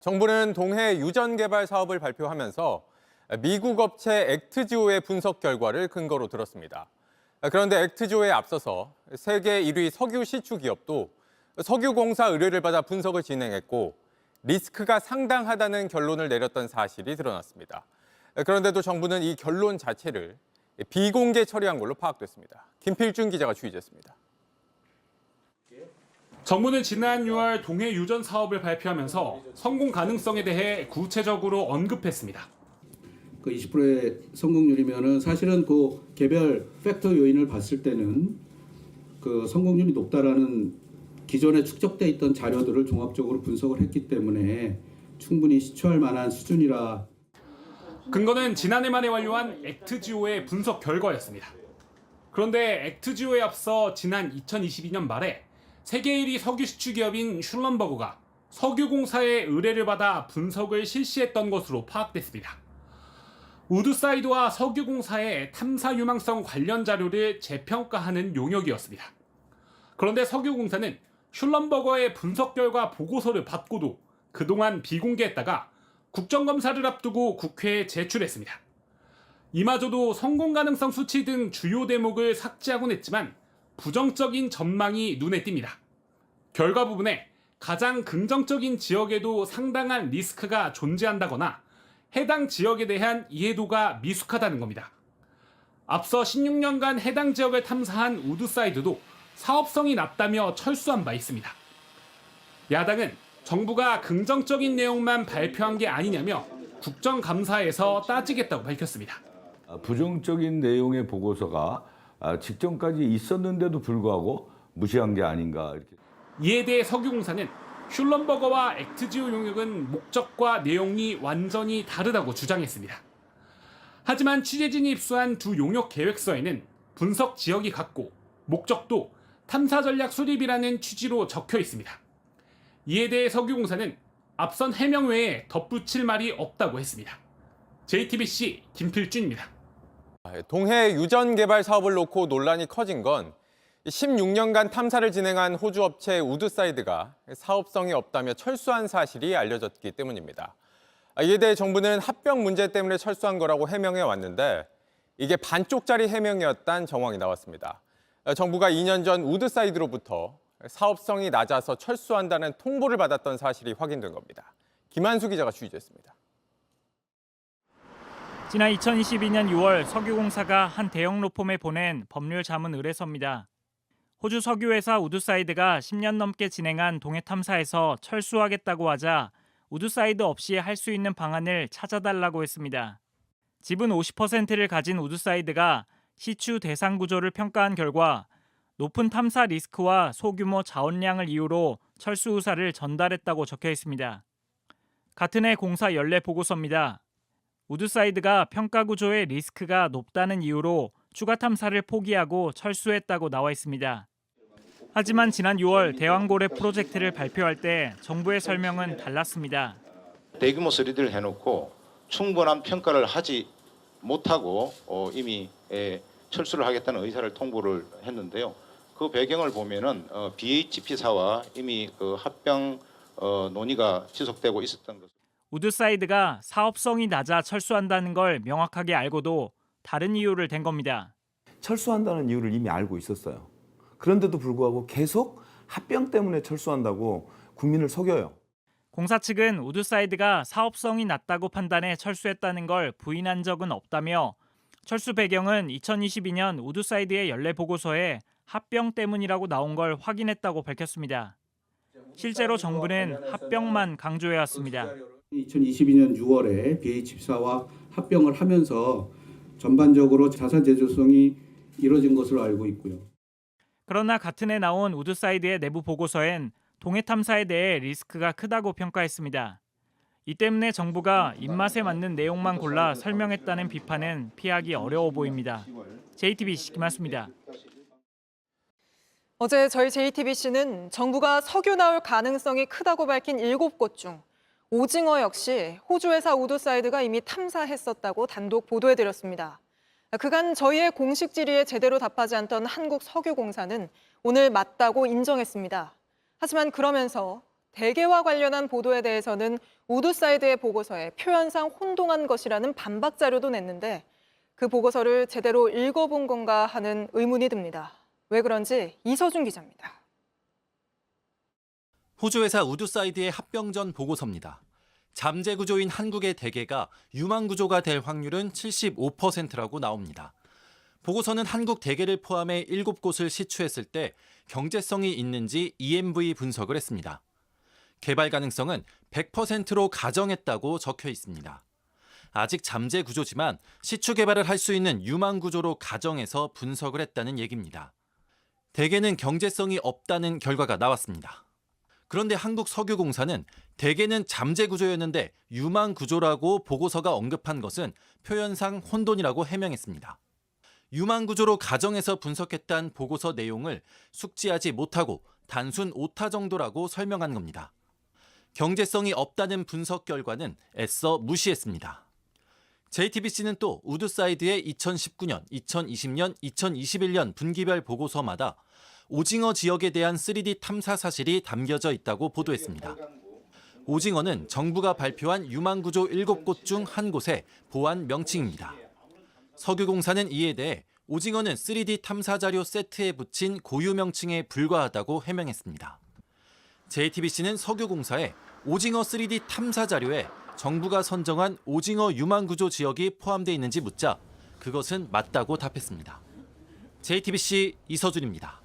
정부는 동해 유전 개발 사업을 발표하면서 미국 업체 액트지오의 분석 결과를 근거로 들었습니다. 그런데 액트지오에 앞서서 세계 1위 석유 시추 기업도 석유공사 의뢰를 받아 분석을 진행했고 리스크가 상당하다는 결론을 내렸던 사실이 드러났습니다. 그런데도 정부는 이 결론 자체를 비공개 처리한 걸로 파악됐습니다. 김필준 기자가 취재했습니다. 정부는 지난 6월 동해 유전 사업을 발표하면서 성공 가능성에 대해 구체적으로 언급했습니다. 그 20%의 성공률이면은 사실은 그 개별 팩터 요인을 봤을 때는 그 성공률이 높다라는 기존에 축적돼 있던 자료들을 종합적으로 분석을 했기 때문에 충분히 시추할 만한 수준이라. 근거는 지난해 말에 완료한 액트지오의 분석 결과였습니다. 그런데 액트지오에 앞서 지난 2022년 말에 세계 1위 석유 시추 기업인 슐럼버그가 석유공사의 의뢰를 받아 분석을 실시했던 것으로 파악됐습니다. 우드사이드와 석유공사의 탐사 유망성 관련 자료를 재평가하는 용역이었습니다. 그런데 석유공사는 슐럼버거의 분석 결과 보고서를 받고도 그동안 비공개했다가 국정감사를 앞두고 국회에 제출했습니다. 이마저도 성공 가능성 수치 등 주요 대목을 삭제하곤 했지만 부정적인 전망이 눈에 띕니다. 결과 부분에 가장 긍정적인 지역에도 상당한 리스크가 존재한다거나 해당 지역에 대한 이해도가 미숙하다는 겁니다. 앞서 16년간 해당 지역을 탐사한 우드사이드도 사업성이 낮다며 철수한 바 있습니다. 야당은 정부가 긍정적인 내용만 발표한 게 아니냐며 국정감사에서 따지겠다고 밝혔습니다. 부정적인 내용의 보고서가 직전까지 있었는데도 불구하고 무시한 게 아닌가 이렇게. 이에 대해 석유공사는 슐럼버거와 액트지오 용역은 목적과 내용이 완전히 다르다고 주장했습니다. 하지만 취재진이 입수한 두 용역 계획서에는 분석 지역이 같고 목적도 탐사 전략 수립이라는 취지로 적혀 있습니다. 이에 대해 석유공사는 앞선 해명 외에 덧붙일 말이 없다고 했습니다. JTBC 김필준입니다. 동해 유전 개발 사업을 놓고 논란이 커진 건 16년간 탐사를 진행한 호주 업체 우드사이드가 사업성이 없다며 철수한 사실이 알려졌기 때문입니다. 이에 대해 정부는 합병 문제 때문에 철수한 거라고 해명해 왔는데 이게 반쪽짜리 해명이었다는 정황이 나왔습니다. 정부가 2년 전 우드사이드로부터 사업성이 낮아서 철수한다는 통보를 받았던 사실이 확인된 겁니다. 김한수 기자가 취재했습니다. 지난 2022년 6월 석유공사가 한 대형 로펌에 보낸 법률 자문 의뢰서입니다. 호주 석유회사 우드사이드가 10년 넘게 진행한 동해 탐사에서 철수하겠다고 하자 우드사이드 없이 할 수 있는 방안을 찾아달라고 했습니다. 지분 50%를 가진 우드사이드가 시추 대상 구조를 평가한 결과 높은 탐사 리스크와 소규모 자원량을 이유로 철수 의사를 전달했다고 적혀 있습니다. 같은 해 공사 연례 보고서입니다. 우드사이드가 평가 구조의 리스크가 높다는 이유로 추가 탐사를 포기하고 철수했다고 나와 있습니다. 하지만 지난 6월 대왕고래 프로젝트를 발표할 때 정부의 설명은 달랐습니다. 대규모 3D를 해놓고 충분한 평가를 하지 못하고 이미 철수를 하겠다는 의사를 통보를 했는데요. 그 배경을 보면은 BHP사와 이미 그 합병 논의가 지속되고 있었던 것. 우드사이드가 사업성이 낮아 철수한다는 걸 명확하게 알고도 다른 이유를 댄 겁니다. 철수한다는 이유를 이미 알고 있었어요. 그런데도 불구하고 계속 합병 때문에 철수한다고 국민을 속여요. 공사 측은 우드사이드가 사업성이 낮다고 판단해 철수했다는 걸 부인한 적은 없다며 철수 배경은 2022년 우드사이드의 연례 보고서에 합병 때문이라고 나온 걸 확인했다고 밝혔습니다. 실제로 정부는 합병만 강조해왔습니다. 2022년 6월에 BHP사와 합병을 하면서 전반적으로 자산 제조성이 이뤄진 것으로 알고 있고요. 그러나 같은 해 나온 우드사이드의 내부 보고서엔 동해 탐사에 대해 리스크가 크다고 평가했습니다. 이 때문에 정부가 입맛에 맞는 내용만 골라 설명했다는 비판은 피하기 어려워 보입니다. JTBC 김한수입니다. 어제 저희 JTBC는 정부가 석유 나올 가능성이 크다고 밝힌 7곳 중 오징어 역시 호주회사 우드사이드가 이미 탐사했었다고 단독 보도해드렸습니다. 그간 저희의 공식 질의에 제대로 답하지 않던 한국석유공사는 오늘 맞다고 인정했습니다. 하지만 그러면서 대개와 관련한 보도에 대해서는 우드사이드의 보고서에 표현상 혼동한 것이라는 반박 자료도 냈는데 그 보고서를 제대로 읽어본 건가 하는 의문이 듭니다. 왜 그런지 이서준 기자입니다. 호주 회사 우드사이드의 합병 전 보고서입니다. 잠재 구조인 한국의 대개가 유망 구조가 될 확률은 75%라고 나옵니다. 보고서는 한국 대개를 포함해 7곳을 시추했을 때 경제성이 있는지 EMV 분석을 했습니다. 개발 가능성은 100%로 가정했다고 적혀 있습니다. 아직 잠재 구조지만 시추 개발을 할 수 있는 유망 구조로 가정해서 분석을 했다는 얘기입니다. 대개는 경제성이 없다는 결과가 나왔습니다. 그런데 한국석유공사는 대개는 잠재 구조였는데 유망 구조라고 보고서가 언급한 것은 표현상 혼돈이라고 해명했습니다. 유망 구조로 가정해서 분석했다는 보고서 내용을 숙지하지 못하고 단순 오타 정도라고 설명한 겁니다. 경제성이 없다는 분석 결과는 애써 무시했습니다. JTBC는 또 우드사이드의 2019년, 2020년, 2021년 분기별 보고서마다 오징어 지역에 대한 3D 탐사 사실이 담겨져 있다고 보도했습니다. 오징어는 정부가 발표한 유망구조 7곳 중 한 곳의 보안 명칭입니다. 석유공사는 이에 대해 오징어는 3D 탐사 자료 세트에 붙인 고유 명칭에 불과하다고 해명했습니다. JTBC는 석유공사에 오징어 3D 탐사 자료에 정부가 선정한 오징어 유망구조 지역이 포함되어 있는지 묻자 그것은 맞다고 답했습니다. JTBC 이서준입니다.